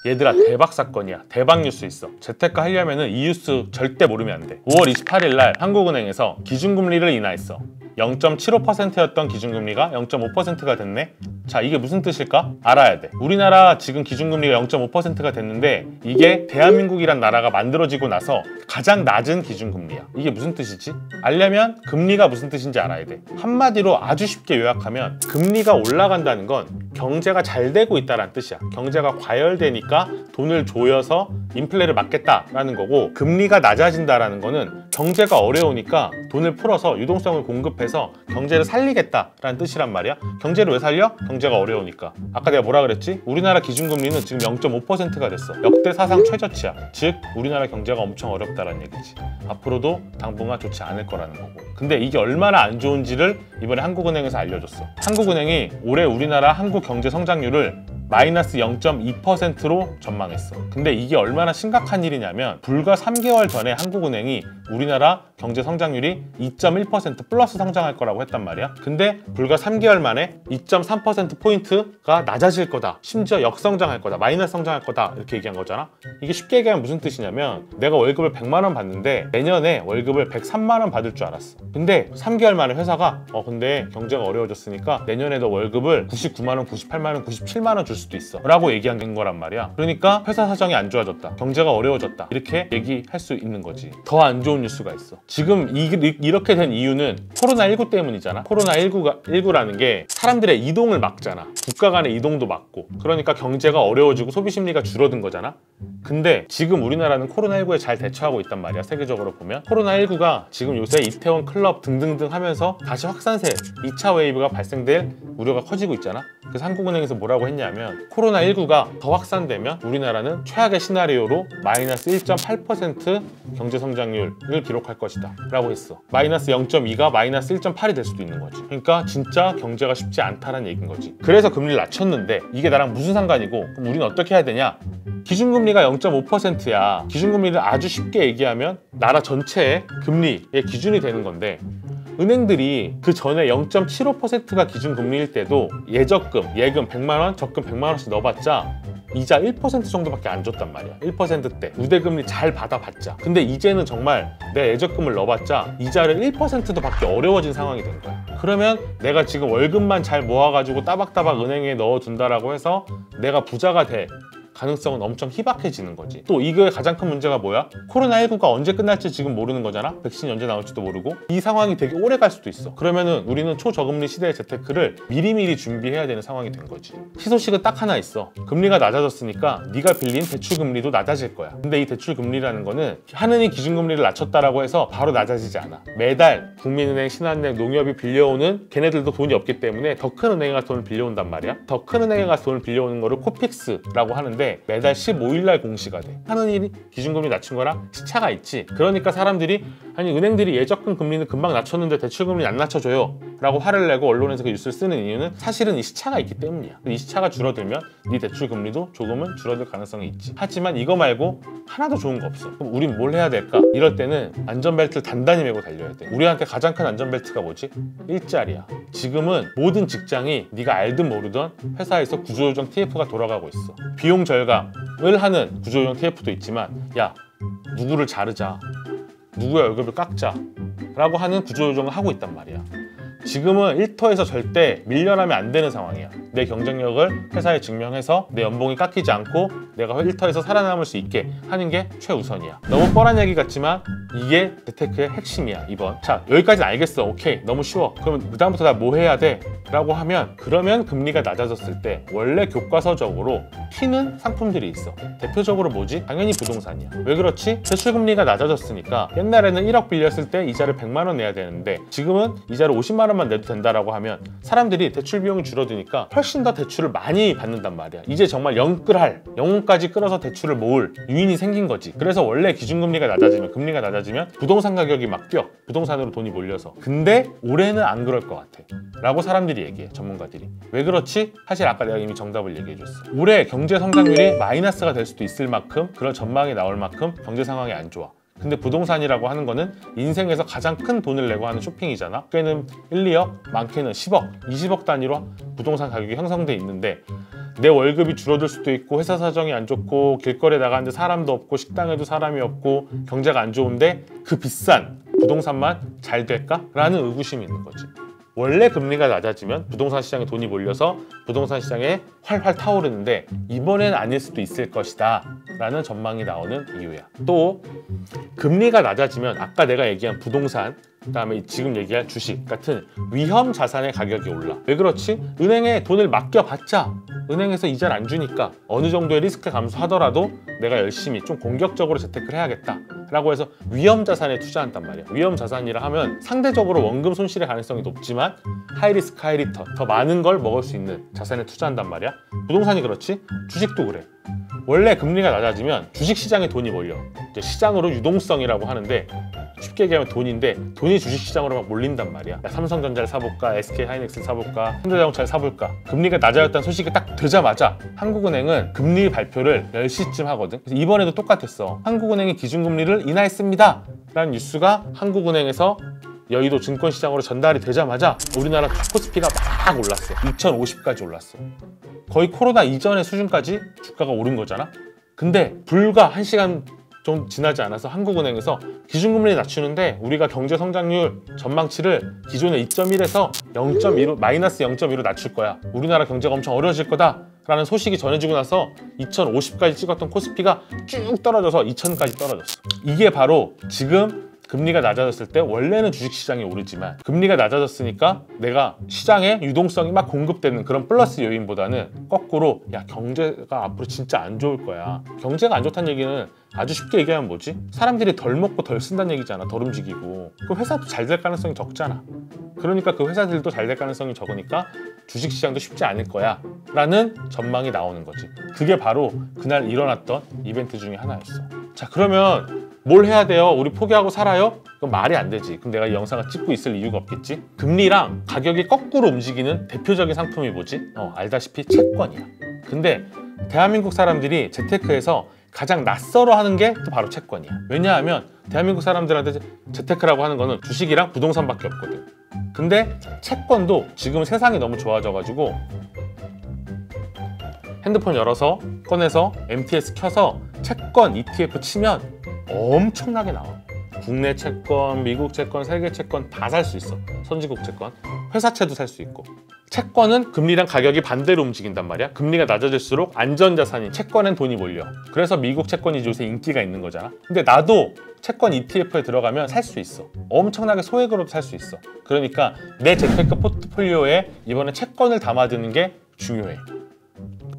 얘들아 대박 사건이야. 대박 뉴스 있어. 재테크 하려면은 이 뉴스 절대 모르면 안 돼. 5월 28일 날 한국은행에서 기준금리를 인하했어. 0.75%였던 기준금리가 0.5%가 됐네. 자, 이게 무슨 뜻일까? 알아야 돼. 우리나라 지금 기준금리가 0.5%가 됐는데 이게 대한민국이란 나라가 만들어지고 나서 가장 낮은 기준금리야. 이게 무슨 뜻이지? 알려면 금리가 무슨 뜻인지 알아야 돼. 한마디로 아주 쉽게 요약하면 금리가 올라간다는 건 경제가 잘 되고 있다는 뜻이야. 경제가 과열되니까 돈을 조여서 인플레를 막겠다라는 거고, 금리가 낮아진다라는 거는 경제가 어려우니까 돈을 풀어서 유동성을 공급해서 경제를 살리겠다라는 뜻이란 말이야. 경제를 왜 살려? 경제가 어려우니까. 아까 내가 뭐라 그랬지? 우리나라 기준금리는 지금 0.5%가 됐어. 역대 사상 최저치야. 즉 우리나라 경제가 엄청 어렵다라는 얘기지. 앞으로도 당분간 좋지 않을 거라는 거고. 근데 이게 얼마나 안 좋은지를 이번에 한국은행에서 알려줬어. 한국은행이 올해 우리나라 한국 경제 성장률을 마이너스 0.2%로 전망했어. 근데 이게 얼마나 심각한 일이냐면 불과 3개월 전에 한국은행이 우리나라 경제 성장률이 2.1% 플러스 성장할 거라고 했단 말이야. 근데 불과 3개월 만에 2.3%포인트가 낮아질 거다. 심지어 역성장할 거다. 마이너스 성장할 거다. 이렇게 얘기한 거잖아. 이게 쉽게 얘기하면 무슨 뜻이냐면 내가 월급을 100만 원 받는데 내년에 월급을 103만 원 받을 줄 알았어. 근데 3개월 만에 회사가 근데 경제가 어려워졌으니까 내년에도 월급을 99만 원, 98만 원, 97만 원 줄 수도 있어 라고 얘기한 거란 말이야. 그러니까 회사 사정이 안 좋아졌다, 경제가 어려워졌다, 이렇게 얘기할 수 있는 거지. 더 안 좋은 뉴스가 있어. 지금 이렇게 된 이유는 코로나19 때문이잖아. 코로나19라는 게 사람들의 이동을 막잖아. 국가 간의 이동도 막고. 그러니까 경제가 어려워지고 소비 심리가 줄어든 거잖아. 근데 지금 우리나라는 코로나19에 잘 대처하고 있단 말이야. 세계적으로 보면 코로나19가 지금 요새 이태원 클럽 등등등 하면서 다시 확산세 2차 웨이브가 발생될 우려가 커지고 있잖아. 그래서 한국은행에서 뭐라고 했냐면 코로나19가 더 확산되면 우리나라는 최악의 시나리오로 마이너스 1.8% 경제 성장률을 기록할 것이다 라고 했어. 마이너스 0.2가 마이너스 1.8이 될 수도 있는 거지. 그러니까 진짜 경제가 쉽지 않다는 얘기인 거지. 그래서 금리를 낮췄는데 이게 나랑 무슨 상관이고, 그럼 우리는 어떻게 해야 되냐? 기준금리가 0.5%야. 기준금리를 아주 쉽게 얘기하면 나라 전체의 금리의 기준이 되는 건데, 은행들이 그 전에 0.75%가 기준금리일 때도 예금 100만 원, 적금 100만 원씩 넣어봤자 이자 1% 정도밖에 안 줬단 말이야. 1%대 우대금리 잘 받아봤자. 근데 이제는 정말 내 예적금을 넣어봤자 이자를 1%도 받기 어려워진 상황이 된 거야. 그러면 내가 지금 월급만 잘 모아가지고 따박따박 은행에 넣어둔다라고 해서 내가 부자가 돼 가능성은 엄청 희박해지는 거지. 또 이거의 가장 큰 문제가 뭐야? 코로나19가 언제 끝날지 지금 모르는 거잖아? 백신이 언제 나올지도 모르고. 이 상황이 되게 오래 갈 수도 있어. 그러면은 우리는 초저금리 시대의 재테크를 미리미리 준비해야 되는 상황이 된 거지. 희소식은 딱 하나 있어. 금리가 낮아졌으니까 네가 빌린 대출금리도 낮아질 거야. 근데 이 대출금리라는 거는 하느니 기준금리를 낮췄다라고 해서 바로 낮아지지 않아. 매달 국민은행, 신한은행, 농협이 빌려오는, 걔네들도 돈이 없기 때문에 더 큰 은행에 가서 돈을 빌려온단 말이야. 더 큰 은행에 가서 돈을 빌려오는 거를 코픽스라고 하는데 매달 15일날 공시가 돼. 하는 일이 기준금리 낮춘 거랑 시차가 있지. 그러니까 사람들이 아니 은행들이 예적금 금리는 금방 낮췄는데 대출금리 안 낮춰줘요 라고 화를 내고 언론에서 그 뉴스를 쓰는 이유는 사실은 이 시차가 있기 때문이야. 이 시차가 줄어들면 네 대출금리도 조금은 줄어들 가능성이 있지. 하지만 이거 말고 하나도 좋은 거 없어. 그럼 우린 뭘 해야 될까? 이럴 때는 안전벨트를 단단히 메고 달려야 돼. 우리한테 가장 큰 안전벨트가 뭐지? 일자리야. 지금은 모든 직장이 네가 알든 모르든 회사에서 구조조정 TF가 돌아가고 있어. 비용 절감을 하는 구조조정 TF도 있지만 야, 누구를 자르자, 누구의 월급을 깎자 라고 하는 구조조정을 하고 있단 말이야. 지금은 일터에서 절대 밀려나면 안 되는 상황이야. 내 경쟁력을 회사에 증명해서 내 연봉이 깎이지 않고 내가 일터에서 살아남을 수 있게 하는 게 최우선이야. 너무 뻔한 얘기 같지만 이게 재테크의 핵심이야, 이번. 자, 여기까지는 알겠어. 오케이, 너무 쉬워. 그럼 그다음부터 나 뭐 해야 돼? 라고 하면, 그러면 금리가 낮아졌을 때 원래 교과서적으로 튀는 상품들이 있어. 대표적으로 뭐지? 당연히 부동산이야. 왜 그렇지? 대출금리가 낮아졌으니까 옛날에는 1억 빌렸을 때 이자를 100만 원 내야 되는데 지금은 이자를 50만 원만 내도 된다라고 하면 사람들이 대출 비용이 줄어드니까 훨씬 더 대출을 많이 받는단 말이야. 이제 정말 영혼까지 끌어서 대출을 모을 유인이 생긴 거지. 그래서 원래 기준금리가 낮아지면, 금리가 낮아지면 부동산 가격이 막 뛰어. 부동산으로 돈이 몰려서. 근데 올해는 안 그럴 것 같아 라고 사람들이 얘기해, 전문가들이. 왜 그렇지? 사실 아까 내가 이미 정답을 얘기해줬어. 올해 경제 성장률이 마이너스가 될 수도 있을 만큼, 그런 전망이 나올 만큼 경제 상황이 안 좋아. 근데 부동산이라고 하는 거는 인생에서 가장 큰 돈을 내고 하는 쇼핑이잖아. 꽤는 1, 2억, 많게는 10억, 20억 단위로 부동산 가격이 형성돼 있는데 내 월급이 줄어들 수도 있고 회사 사정이 안 좋고 길거리에 나가는데 사람도 없고 식당에도 사람이 없고 경제가 안 좋은데 그 비싼 부동산만 잘 될까? 라는 의구심이 있는 거지. 원래 금리가 낮아지면 부동산 시장에 돈이 몰려서 부동산 시장에 활활 타오르는데 이번엔 아닐 수도 있을 것이다 라는 전망이 나오는 이유야. 또 금리가 낮아지면 아까 내가 얘기한 부동산, 그다음에 지금 얘기할 주식 같은 위험 자산의 가격이 올라. 왜 그렇지? 은행에 돈을 맡겨봤자 은행에서 이자를 안 주니까 어느 정도의 리스크 감수하더라도 내가 열심히 좀 공격적으로 재테크를 해야겠다 라고 해서 위험 자산에 투자한단 말이야. 위험 자산이라 하면 상대적으로 원금 손실의 가능성이 높지만 하이 리스크 하이 리턴, 더 많은 걸 먹을 수 있는 자산에 투자한단 말이야. 부동산이 그렇지, 주식도 그래. 원래 금리가 낮아지면 주식시장에 돈이 몰려. 이제 시장으로 유동성이라고 하는데 쉽게 얘기하면 돈인데 돈이 주식시장으로 막 몰린단 말이야. 야, 삼성전자를 사볼까, SK하이닉스를 사볼까, 현대자동차를 사볼까. 금리가 낮아졌다는 소식이 딱 되자마자 한국은행은 금리 발표를 10시쯤 하거든. 그래서 이번에도 똑같았어. 한국은행이 기준금리를 인하했습니다 라는 뉴스가 한국은행에서 여의도 증권시장으로 전달이 되자마자 우리나라 코스피가 막 올랐어. 2050까지 올랐어. 거의 코로나 이전의 수준까지 주가가 오른 거잖아. 근데 불과 1시간 좀 지나지 않아서 한국은행에서 기준금리를 낮추는데 우리가 경제 성장률 전망치를 기존의 2.1에서 0.2로 마이너스 0.2로 낮출 거야. 우리나라 경제가 엄청 어려워질 거다 라는 소식이 전해지고 나서 2050까지 찍었던 코스피가 쭉 떨어져서 2000까지 떨어졌어. 이게 바로 지금 금리가 낮아졌을 때 원래는 주식시장이 오르지만 금리가 낮아졌으니까 내가 시장에 유동성이 막 공급되는 그런 플러스 요인보다는 거꾸로 야 경제가 앞으로 진짜 안 좋을 거야. 경제가 안 좋다는 얘기는 아주 쉽게 얘기하면 뭐지? 사람들이 덜 먹고 덜 쓴다는 얘기잖아. 덜 움직이고. 그 회사도 잘 될 가능성이 적잖아. 그러니까 그 회사들도 잘 될 가능성이 적으니까 주식시장도 쉽지 않을 거야 라는 전망이 나오는 거지. 그게 바로 그날 일어났던 이벤트 중에 하나였어. 자, 그러면 뭘 해야 돼요? 우리 포기하고 살아요? 그건 말이 안 되지. 그럼 내가 이 영상을 찍고 있을 이유가 없겠지? 금리랑 가격이 거꾸로 움직이는 대표적인 상품이 뭐지? 알다시피 채권이야. 근데 대한민국 사람들이 재테크에서 가장 낯설어 하는 게 또 바로 채권이야. 왜냐하면 대한민국 사람들한테 재테크라고 하는 거는 주식이랑 부동산밖에 없거든. 근데 채권도 지금 세상이 너무 좋아져가지고 핸드폰 열어서 꺼내서 MTS 켜서 채권 ETF 치면 엄청나게 나와. 국내 채권, 미국 채권, 세계 채권 다 살 수 있어. 선진국 채권, 회사채도 살 수 있고. 채권은 금리랑 가격이 반대로 움직인단 말이야. 금리가 낮아질수록 안전자산인 채권엔 돈이 몰려. 그래서 미국 채권이 요새 인기가 있는 거잖아. 근데 나도 채권 ETF에 들어가면 살 수 있어. 엄청나게 소액으로도 살 수 있어. 그러니까 내 재테크 포트폴리오에 이번에 채권을 담아두는 게 중요해.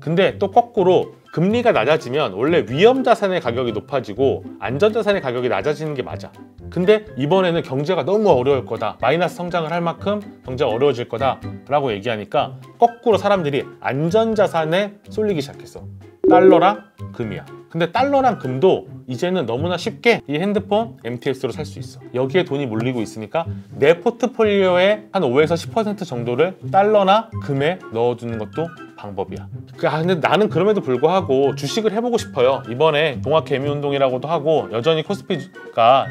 근데 또 거꾸로 금리가 낮아지면 원래 위험 자산의 가격이 높아지고 안전 자산의 가격이 낮아지는 게 맞아. 근데 이번에는 경제가 너무 어려울 거다. 마이너스 성장을 할 만큼 경제가 어려워질 거다 라고 얘기하니까 거꾸로 사람들이 안전 자산에 쏠리기 시작했어. 달러랑 금이야. 근데 달러랑 금도 이제는 너무나 쉽게 이 핸드폰 MTS로 살 수 있어. 여기에 돈이 몰리고 있으니까 내 포트폴리오의 한 5에서 10% 정도를 달러나 금에 넣어두는 것도 방법이야. 근데 나는 그럼에도 불구하고 주식을 해보고 싶어요. 이번에 동학개미운동이라고도 하고 여전히 코스피가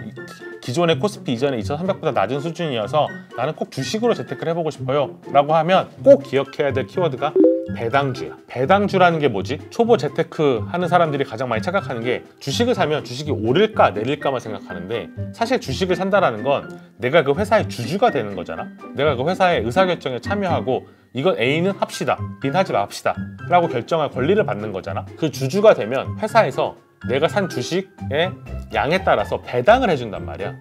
기존의 코스피 이전에 2300보다 낮은 수준이어서 나는 꼭 주식으로 재테크를 해보고 싶어요 라고 하면 꼭 기억해야 될 키워드가 배당주야. 배당주라는 게 뭐지? 초보 재테크 하는 사람들이 가장 많이 착각하는 게 주식을 사면 주식이 오를까 내릴까만 생각하는데 사실 주식을 산다라는 건 내가 그 회사의 주주가 되는 거잖아. 내가 그 회사의 의사결정에 참여하고 이건 A는 합시다, B는 하지 맙시다 라고 결정할 권리를 받는 거잖아. 그 주주가 되면 회사에서 내가 산 주식의 양에 따라서 배당을 해준단 말이야.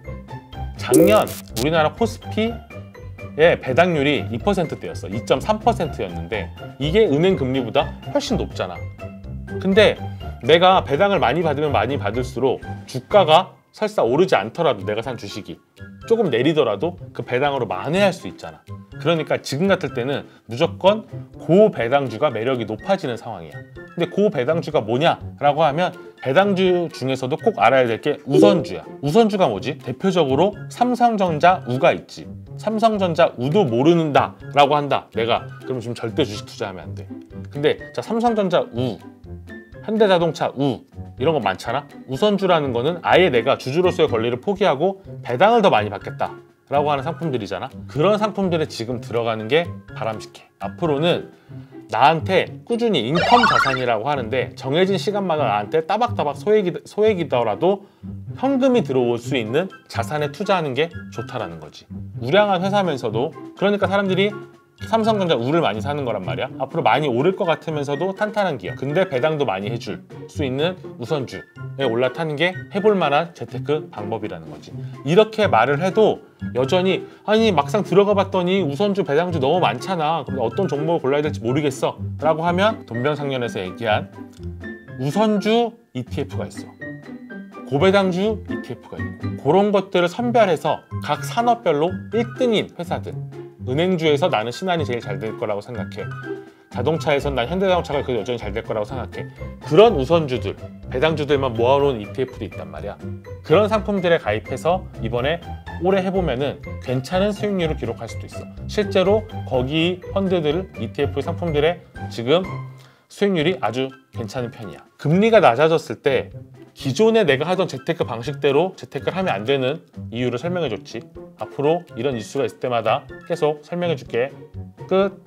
작년 우리나라 코스피의 배당률이 2%대였어. 2.3%였는데 이게 은행 금리보다 훨씬 높잖아. 근데 내가 배당을 많이 받으면 많이 받을수록 주가가 설사 오르지 않더라도 내가 산 주식이 조금 내리더라도 그 배당으로 만회할 수 있잖아. 그러니까 지금 같을 때는 무조건 고배당주가 매력이 높아지는 상황이야. 근데 고배당주가 뭐냐라고 하면 배당주 중에서도 꼭 알아야 될 게 우선주야. 우선주가 뭐지? 대표적으로 삼성전자 우가 있지. 삼성전자 우도 모르는다 라고 한다. 내가 그럼 지금 절대 주식 투자하면 안 돼. 근데 자 삼성전자 우, 현대자동차 우 이런 거 많잖아. 우선주라는 거는 아예 내가 주주로서의 권리를 포기하고 배당을 더 많이 받겠다 라고 하는 상품들이잖아. 그런 상품들에 지금 들어가는 게 바람직해. 앞으로는 나한테 꾸준히 인컴 자산이라고 하는데 정해진 시간마다 나한테 따박따박 소액이더라도 현금이 들어올 수 있는 자산에 투자하는 게 좋다라는 거지. 우량한 회사면서도, 그러니까 사람들이 삼성전자 우를 많이 사는 거란 말이야. 앞으로 많이 오를 것 같으면서도 탄탄한 기업, 근데 배당도 많이 해줄 수 있는 우선주에 올라타는 게 해볼 만한 재테크 방법이라는 거지. 이렇게 말을 해도 여전히 아니 막상 들어가 봤더니 우선주 배당주 너무 많잖아, 그럼 어떤 종목을 골라야 될지 모르겠어 라고 하면 돈병상련에서 얘기한 우선주 ETF가 있어, 고배당주 ETF가 있고, 그런 것들을 선별해서 각 산업별로 1등인 회사들, 은행주에서 나는 신한이 제일 잘 될 거라고 생각해, 자동차에선 난 현대자동차가 그 여전히 잘 될 거라고 생각해, 그런 우선주들, 배당주들만 모아놓은 ETF도 있단 말이야. 그런 상품들에 가입해서 이번에 올해 해보면은 괜찮은 수익률을 기록할 수도 있어. 실제로 거기 펀드들, ETF 상품들의 지금 수익률이 아주 괜찮은 편이야. 금리가 낮아졌을 때 기존에 내가 하던 재테크 방식대로 재테크를 하면 안 되는 이유를 설명해 줬지. 앞으로 이런 이슈가 있을 때마다 계속 설명해 줄게. 끝.